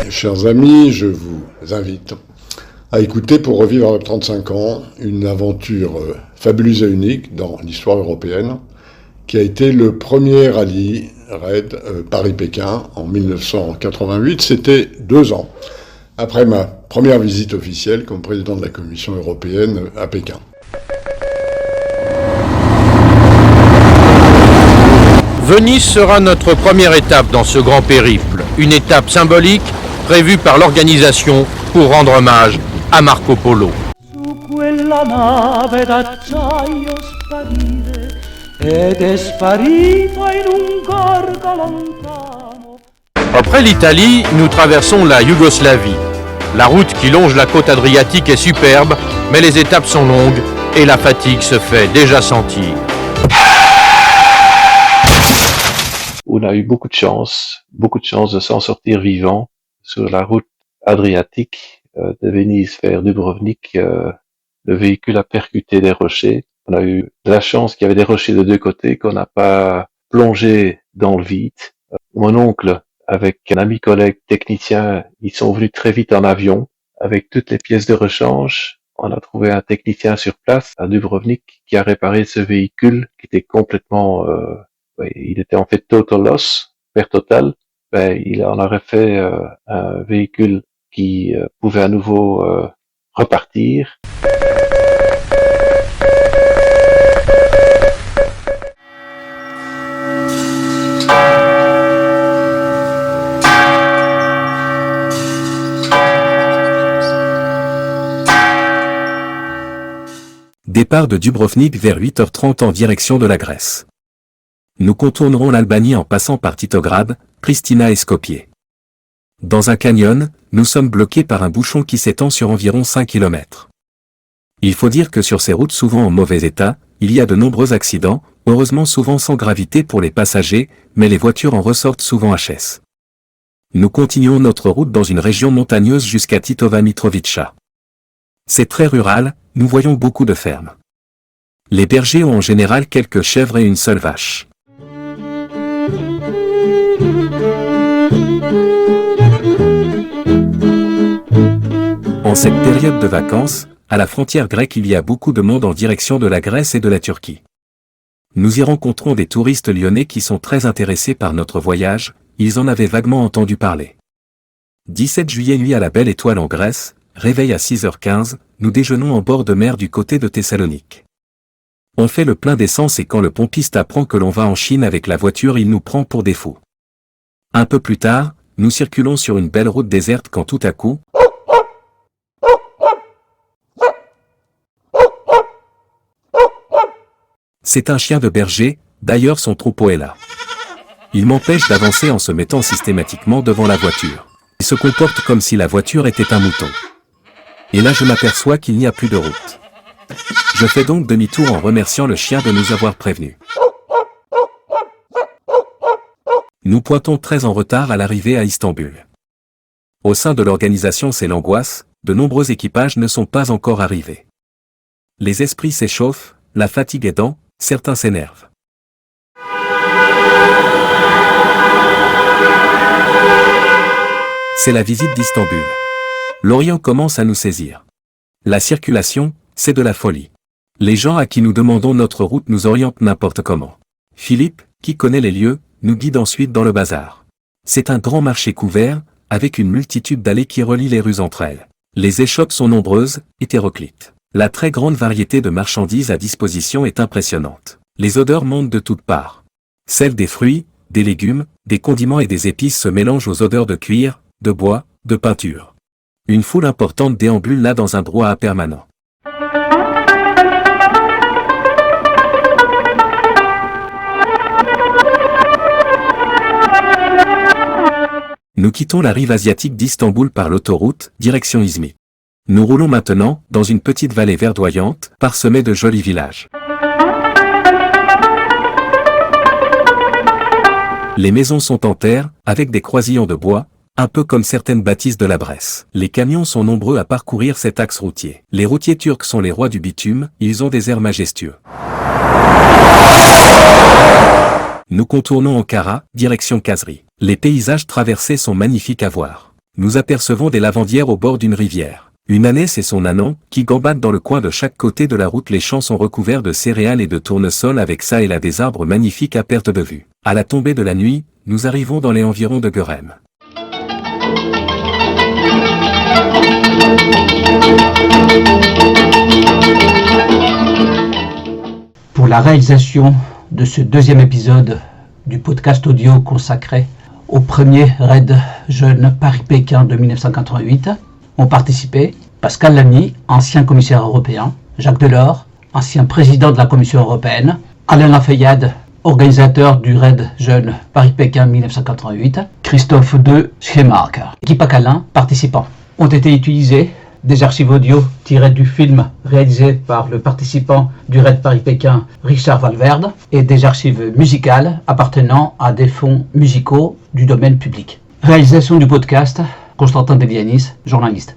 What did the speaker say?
Chers amis, je vous invite à écouter pour revivre avec 35 ans une aventure fabuleuse et unique dans l'histoire européenne qui a été le premier rallye raid Paris-Pékin en 1988. C'était 2 ans après ma première visite officielle comme président de la Commission européenne à Pékin. Venise sera notre première étape dans ce grand périple, une étape symbolique prévue par l'organisation pour rendre hommage à Marco Polo. Après l'Italie, nous traversons la Yougoslavie. La route qui longe la côte adriatique est superbe, mais les étapes sont longues et la fatigue se fait déjà sentir. On a eu beaucoup de chance de s'en sortir vivant sur la route adriatique de Venise vers Dubrovnik. Le véhicule a percuté des rochers. On a eu de la chance qu'il y avait des rochers de deux côtés, qu'on n'a pas plongé dans le vide. Mon oncle, avec un ami collègue technicien, ils sont venus très vite en avion avec toutes les pièces de rechange. On a trouvé un technicien sur place à Dubrovnik qui a réparé ce véhicule qui était complètement... il était en fait total loss, perte totale. Il en aurait fait un véhicule qui pouvait à nouveau repartir. Départ de Dubrovnik vers 8h30 en direction de la Grèce. Nous contournerons l'Albanie en passant par Titograd, Pristina et Skopje. Dans un canyon, nous sommes bloqués par un bouchon qui s'étend sur environ 5 km. Il faut dire que sur ces routes souvent en mauvais état, il y a de nombreux accidents, heureusement souvent sans gravité pour les passagers, mais les voitures en ressortent souvent HS. Nous continuons notre route dans une région montagneuse jusqu'à Titova Mitrovica. C'est très rural, nous voyons beaucoup de fermes. Les bergers ont en général quelques chèvres et une seule vache. En cette période de vacances, à la frontière grecque il y a beaucoup de monde en direction de la Grèce et de la Turquie. Nous y rencontrons des touristes lyonnais qui sont très intéressés par notre voyage, ils en avaient vaguement entendu parler. 17 juillet nuit à la Belle Étoile en Grèce, réveil à 6h15, nous déjeunons en bord de mer du côté de Thessalonique. On fait le plein d'essence et quand le pompiste apprend que l'on va en Chine avec la voiture il nous prend pour des fous. Un peu plus tard, nous circulons sur une belle route déserte quand tout à coup, c'est un chien de berger, d'ailleurs son troupeau est là. Il m'empêche d'avancer en se mettant systématiquement devant la voiture. Il se comporte comme si la voiture était un mouton. Et là je m'aperçois qu'il n'y a plus de route. Je fais donc demi-tour en remerciant le chien de nous avoir prévenus. Nous pointons très en retard à l'arrivée à Istanbul. Au sein de l'organisation c'est l'angoisse, de nombreux équipages ne sont pas encore arrivés. Les esprits s'échauffent, la fatigue aidant, certains s'énervent. C'est la visite d'Istanbul. L'Orient commence à nous saisir. La circulation, c'est de la folie. Les gens à qui nous demandons notre route nous orientent n'importe comment. Philippe, qui connaît les lieux, nous guide ensuite dans le bazar. C'est un grand marché couvert, avec une multitude d'allées qui relient les rues entre elles. Les échoppes sont nombreuses, hétéroclites. La très grande variété de marchandises à disposition est impressionnante. Les odeurs montent de toutes parts. Celles des fruits, des légumes, des condiments et des épices se mélangent aux odeurs de cuir, de bois, de peinture. Une foule importante déambule là dans un brouhaha permanent. Nous quittons la rive asiatique d'Istanbul par l'autoroute, direction Izmit. Nous roulons maintenant dans une petite vallée verdoyante, parsemée de jolis villages. Les maisons sont en terre, avec des croisillons de bois, un peu comme certaines bâtisses de la Bresse. Les camions sont nombreux à parcourir cet axe routier. Les routiers turcs sont les rois du bitume, ils ont des airs majestueux. Nous contournons Ankara, direction Kazri. Les paysages traversés sont magnifiques à voir. Nous apercevons des lavandières au bord d'une rivière. Une ânesse et son ânon, qui gambadent dans le coin de chaque côté de la route. Les champs sont recouverts de céréales et de tournesol avec ça et là des arbres magnifiques à perte de vue. À la tombée de la nuit, nous arrivons dans les environs de Görem. Pour la réalisation de ce deuxième épisode du podcast audio consacré au premier raid jeune Paris-Pékin de 1988, ont participé Pascal Lamy, ancien commissaire européen, Jacques Delors, ancien président de la Commission européenne, Alain Lafayette, organisateur du raid jeune Paris-Pékin 1988, Christophe de Schemark. L'équipe Acalin, participants. Ont été utilisés des archives audio tirées du film réalisé par le participant du raid Paris-Pékin Richard Valverde et des archives musicales appartenant à des fonds musicaux du domaine public. Réalisation du podcast, Constantin Delianis, journaliste.